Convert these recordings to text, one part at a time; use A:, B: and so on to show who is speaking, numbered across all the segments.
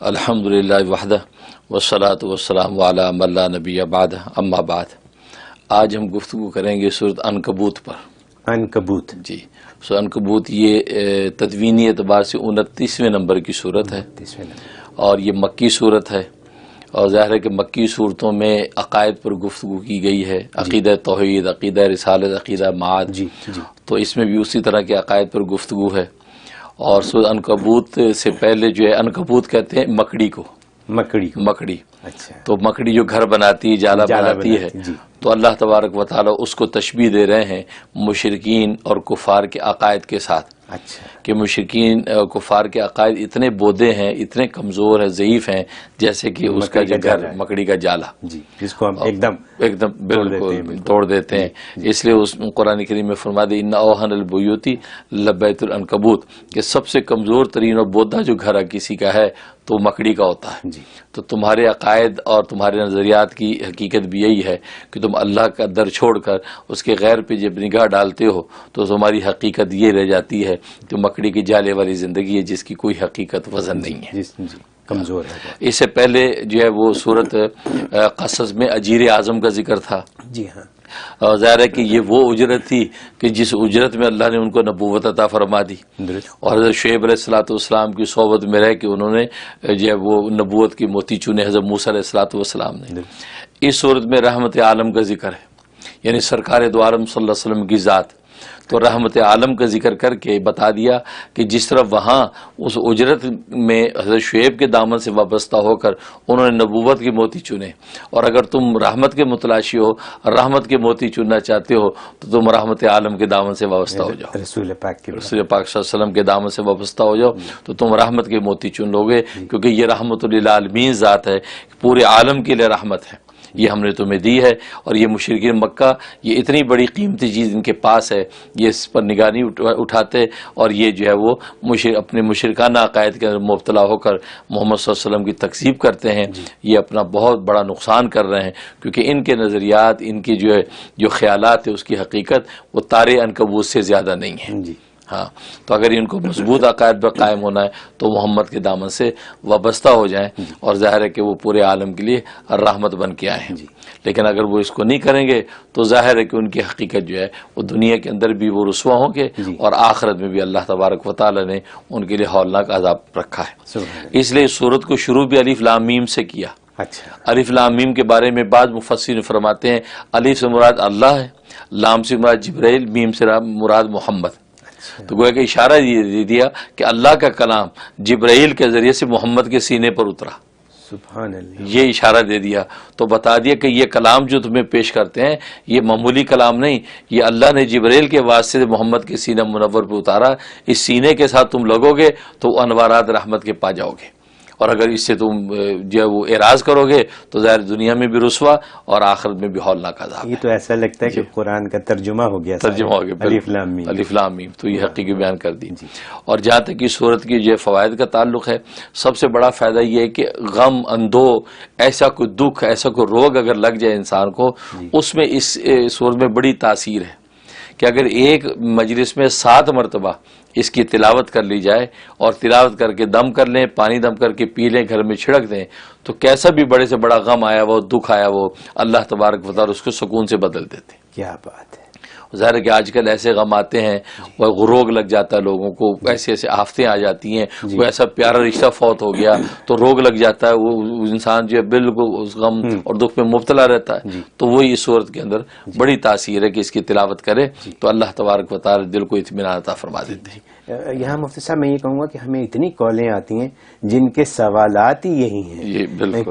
A: الحمدللہ وحدہ والصلاۃ والسلام علی من لا نبی بعدہ اما بعد۔ آج ہم گفتگو کریں گے سورۃ عنکبوت پر۔
B: عنکبوت،
A: جی، سورۃ عنکبوت یہ تدوینی اعتبار سے 29ویں نمبر کی صورت ہے اور یہ مکی صورت ہے، اور ظاہر ہے کہ مکی صورتوں میں عقائد پر گفتگو کی گئی ہے، عقیدہ توحید، عقیدہ رسالت، عقیدہ معاد، تو اس میں بھی اسی طرح کے عقائد پر گفتگو ہے۔ اور سورۃ عنکبوت سے پہلے جو ہے، عنکبوت کہتے ہیں مکڑی کو، مکڑی،
B: اچھا،
A: تو مکڑی جو گھر بناتی ہے، جالا بناتی ہے، تو اللہ تبارک و تعالی اس کو تشبیہ دے رہے ہیں مشرکین اور کفار کے عقائد کے ساتھ،
B: اچھا،
A: کہ مشرکین کفار کے عقائد اتنے بودے ہیں، اتنے کمزور ہیں، ضعیف ہیں، جیسے کہ اس کا جو گھر مکڑی کا جالا،
B: جی، جس کو ہم ایک دم
A: بالکل توڑ دیتے ہیں۔ اس لیے اس قرآن کریم میں فرما دے ان اوہن البیوتی لبیت العنکبوت، کہ سب سے کمزور ترین اور بودا جو گھر کسی کا ہے تو مکڑی کا ہوتا ہے۔ تو تمہارے عقائد اور تمہارے نظریات کی حقیقت بھی یہی ہے کہ تم اللہ کا در چھوڑ کر اس کے غیر پہ جب نگاہ ڈالتے ہو تو تمہاری حقیقت یہ رہ جاتی ہے کہ مکڑی کی جالے والی زندگی ہے، جس کی کوئی حقیقت وزن نہیں ہے،
B: کمزور ہے۔
A: اس سے پہلے جو ہے وہ سورت قصص میں اجیر اعظم کا ذکر تھا۔
B: جی ہاں،
A: اور ظاہر ہے کہ یہ وہ اجرت تھی کہ جس اجرت میں اللہ نے ان کو نبوت عطا فرما دی، اور حضرت شعیب علیہ الصلوۃ والسلام کی صحبت میں رہ کے انہوں نے جو ہے وہ نبوت کی موتی چنے حضرت موسیٰ علیہ الصلوۃ والسلام نے۔ اس صورت میں رحمت عالم کا ذکر ہے، یعنی سرکار دو عالم صلی اللہ علیہ وسلم کی ذات، تو رحمت عالم کا ذکر کر کے بتا دیا کہ جس طرح وہاں اس اجرت میں حضرت شعیب کے دامن سے وابستہ ہو کر انہوں نے نبوت کے موتی چنے، اور اگر تم رحمت کے متلاشی ہو، رحمت کے موتی چننا چاہتے ہو تو تم رحمت عالم کے دامن سے وابستہ ہو جاؤ، رسول پاک صلی اللہ علیہ وسلم کے دامن سے وابستہ ہو جاؤ، تو تم رحمت کے موتی چن لو گے، کیونکہ یہ رحمت للعالمین ذات ہے، پورے عالم کے لیے رحمت ہے، یہ ہم نے تمہیں دی ہے۔ اور یہ مشرکین مکہ، یہ اتنی بڑی قیمتی چیز ان کے پاس ہے، یہ اس پر نگاہ نہیں اٹھاتے، اور یہ جو ہے وہ اپنے مشرکانہ عقائد کے اندر مبتلا ہو کر محمد صلی اللہ علیہ وسلم کی تکذیب کرتے ہیں۔ یہ اپنا بہت بڑا نقصان کر رہے ہیں، کیونکہ ان کے نظریات، ان کی جو خیالات ہے، اس کی حقیقت وہ تارے عنکبوت سے زیادہ نہیں ہے۔ ہاں، تو اگر ان کو مضبوط عقائد پر قائم ہونا ہے تو محمد کے دامن سے وابستہ ہو جائیں، اور ظاہر ہے کہ وہ پورے عالم کے لیے رحمت بن کے آئے ہیں۔ لیکن اگر وہ اس کو نہیں کریں گے تو ظاہر ہے کہ ان کی حقیقت جو ہے وہ دنیا کے اندر بھی وہ رسوا ہوں گے، اور آخرت میں بھی اللہ تبارک و تعالی نے ان کے لیے ہولناک عذاب رکھا ہے۔ اس لیے اس سورت کو شروع بھی الف لام میم سے کیا۔ الف لام میم کے بارے میں بعض مفسرین فرماتے ہیں الف سے مراد اللہ ہے، لام سے مراد جبرائیل، میم سے مراد محمد، تو گویا کہ اشارہ دے دیا کہ اللہ کا کلام جبرائیل کے ذریعے سے محمد کے سینے پر اترا،
B: سبحان اللہ، یہ
A: اشارہ دے دیا، تو بتا دیا کہ یہ کلام جو تمہیں پیش کرتے ہیں یہ معمولی کلام نہیں، یہ اللہ نے جبرائیل کے واسطے سے محمد کے سینہ منور پر اتارا، اس سینے کے ساتھ تم لگو گے تو انوارات رحمت کے پا جاؤ گے، اور اگر اس سے تم جو ہے وہ اعراض کرو گے تو ظاہر دنیا میں بھی رسوا اور آخرت میں بھی ہولناک عذاب ہے۔
B: یہ تو ایسا لگتا ہے کہ قرآن کا ترجمہ ہو گیا، الف لام میم،
A: الف لام میم، تو یہ حقیقی بیان کر دی۔ اور جہاں تک اس صورت کی جو فوائد کا تعلق ہے، سب سے بڑا فائدہ یہ ہے کہ غم، اندو، ایسا کوئی دکھ، ایسا کوئی روگ اگر لگ جائے انسان کو، اس میں اس صورت میں بڑی تاثیر ہے کہ اگر ایک مجلس میں 7 مرتبہ اس کی تلاوت کر لی جائے، اور تلاوت کر کے دم کر لیں، پانی دم کر کے پی لیں، گھر میں چھڑک دیں، تو کیسا بھی بڑے سے بڑا غم آیا وہ، دکھ آیا وہ، اللہ تبارک و تعالی اس کو سکون سے بدل دیتے۔
B: کیا بات ہے!
A: ظاہر ہے کہ آج کل ایسے غم آتے ہیں، وہ روگ لگ جاتا ہے لوگوں کو، ایسے ایسے آفتیں آ جاتی ہیں، کوئی ایسا پیارا رشتہ فوت ہو گیا تو روگ لگ جاتا ہے، وہ انسان جو ہے بالکل اس غم اور دکھ میں مبتلا رہتا ہے، تو وہی اس صورت کے اندر بڑی تاثیر ہے کہ اس کی تلاوت کرے تو اللہ تبارک و تعالی دل کو اطمینان عطا فرما دیتے ہیں۔
B: یہاں مفتی صاحب میں یہ کہوں گا کہ ہمیں اتنی کالیں آتی ہیں جن کے سوالات ہی یہی ہیں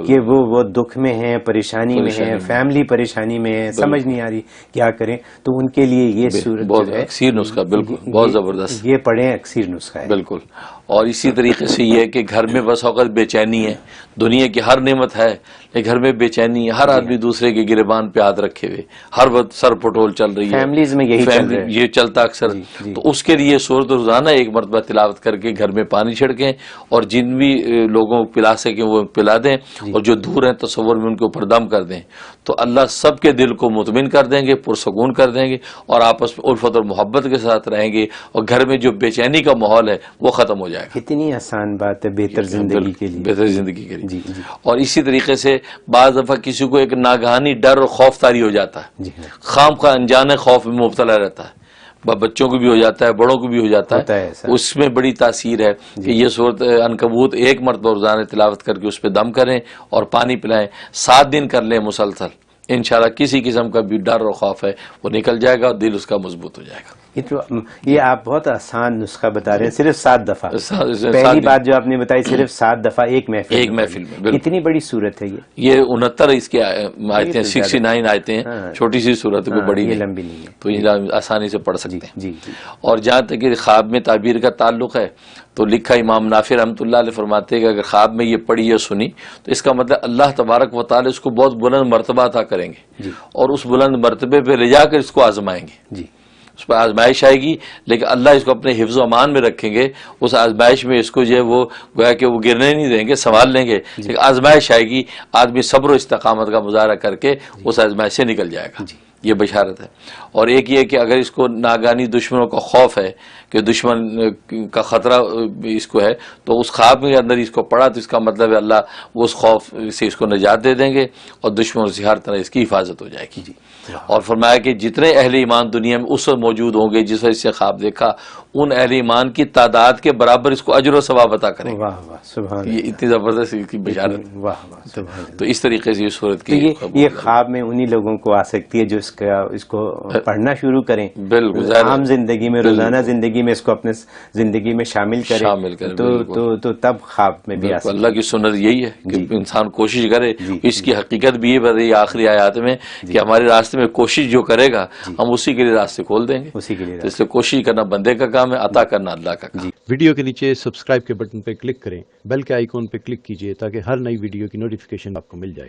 B: کہ وہ دکھ میں ہیں، پریشانی میں ہیں، فیملی پریشانی میں ہے، سمجھ نہیں آ رہی کیا کریں، تو ان کے لیے یہ صورت
A: بہت اکثیر نسخہ، بالکل بہت زبردست،
B: یہ پڑھیں، اکثیر نسخہ ہے
A: بالکل۔ اور اسی طریقے سے یہ ہے کہ گھر میں بس اوقات بے چینی ہے، دنیا کی ہر نعمت ہے لیکن گھر میں بے چینی ہے، ہر آدمی دوسرے کے گریبان پہ ہاتھ رکھے ہوئے، ہر وقت سر پٹول چل رہی ہے،
B: فیملیز میں یہی چل رہا ہے،
A: یہ چلتا اکثر۔ تو اس کے لیے سورت روزانہ ایک مرتبہ تلاوت کر کے گھر میں پانی چھڑکیں، اور جن بھی لوگوں کو پلا سکیں وہ پلا دیں، اور جو دور ہیں تصور میں ان کے اوپر دم کر دیں، تو اللہ سب کے دل کو مطمئن کر دیں گے، پرسکون کر دیں گے، اور آپس میں الفت اور محبت کے ساتھ رہیں گے، اور گھر میں جو بے چینی کا ماحول ہے وہ ختم ہو جائے گا۔
B: کتنی آسان بات ہے بہتر زندگی کے لیے،
A: بہتر زندگی کے لیے۔ اور اسی طریقے سے بعض دفعہ کسی کو ایک ناگہانی ڈر اور خوف طاری ہو جاتا ہے، خام خواہ انجانے خوف میں مبتلا رہتا ہے، بچوں کو بھی ہو جاتا ہے، بڑوں کو بھی ہو جاتا ہے، اس میں بڑی تاثیر ہے کہ یہ سورت عنکبوت ایک مرتبہ روزانہ تلاوت کر کے اس پہ دم کریں اور پانی پلائیں، 7 دن کر لیں مسلسل، انشاءاللہ کسی قسم کا بھی ڈر اور خوف ہے وہ نکل جائے گا اور دل اس کا مضبوط ہو جائے گا۔
B: یہ آپ بہت آسان نسخہ بتا رہے ہیں، صرف 7 دفعہ، پہلی بات جو آپ نے بتائی صرف 7 دفعہ ایک محفل میں، اتنی بڑی صورت ہے یہ
A: 69 اس کی آیتیں، 69 آیتیں ہیں، چھوٹی سی صورت ہے، کوئی بڑی نہیں،
B: لمبی نہیں ہے،
A: تو یہ آسانی سے پڑھ سکتے ہیں۔ اور جہاں تک کہ خواب میں تعبیر کا تعلق ہے تو لکھا امام نافع رحمۃ اللہ علیہ فرماتے ہیں کہ اگر خواب میں یہ پڑھی یا سنی تو اس کا مطلب اللہ تبارک و تعالی اس کو بہت بلند مرتبہ عطا کریں گے، اور اس بلند مرتبے پہ لے جا کر اس کو آزمائیں گے، اس پر آزمائش آئے گی، لیکن اللہ اس کو اپنے حفظ و امان میں رکھیں گے، اس آزمائش میں اس کو جو ہے وہ گویا کہ وہ گرنے نہیں دیں گے، سنبھال لیں گے، لیکن آزمائش آئے گی، آدمی صبر و استقامت کا مظاہرہ کر کے اس آزمائش سے نکل جائے گا، یہ بشارت ہے۔ اور ایک یہ کہ اگر اس کو ناگہانی دشمنوں کا خوف ہے کہ دشمن کا خطرہ اس کو ہے، تو اس خواب کے اندر اس کو پڑھا تو اس کا مطلب ہے اللہ اس خوف سے اس کو نجات دے دیں گے اور دشمنوں سے ہر طرح اس کی حفاظت ہو جائے گی۔ اور فرمایا کہ جتنے اہل ایمان دنیا میں اس وقت موجود ہوں گے جس وقت اس سے خواب دیکھا، ان اہل ایمان کی تعداد کے برابر اس کو اجر و ثواب عطا کریں گے۔ یہ اتنی زبردست اس کی بشارت ہے۔ تو اس طریقے سے یہ صورت کی
B: یہ خواب میں انہی لوگوں کو آ سکتی ہے جو اس کو پڑھنا شروع کریں،
A: بالکل
B: عام زندگی میں، روزانہ زندگی میں اس کو اپنے زندگی میں شامل کریں تو تب خواب میں بھی آ سکتی ہے۔
A: اللہ کی سنت یہی ہے کہ انسان کوشش کرے، اس کی حقیقت بھی یہ بتائی آخری آیات میں کہ ہمارے راستے میں کوشش جو کرے گا ہم اسی کے لیے راستے کھول دیں گے، اس لیے کوشش کرنا بندے کا کام ہے، عطا کرنا اللہ کا کام۔
C: ویڈیو کے نیچے سبسکرائب کے بٹن پہ کلک کریں، بیل کے آئیکن پہ کلک کیجئے تاکہ ہر نئی ویڈیو کی نوٹیفیکیشن آپ کو مل جائے۔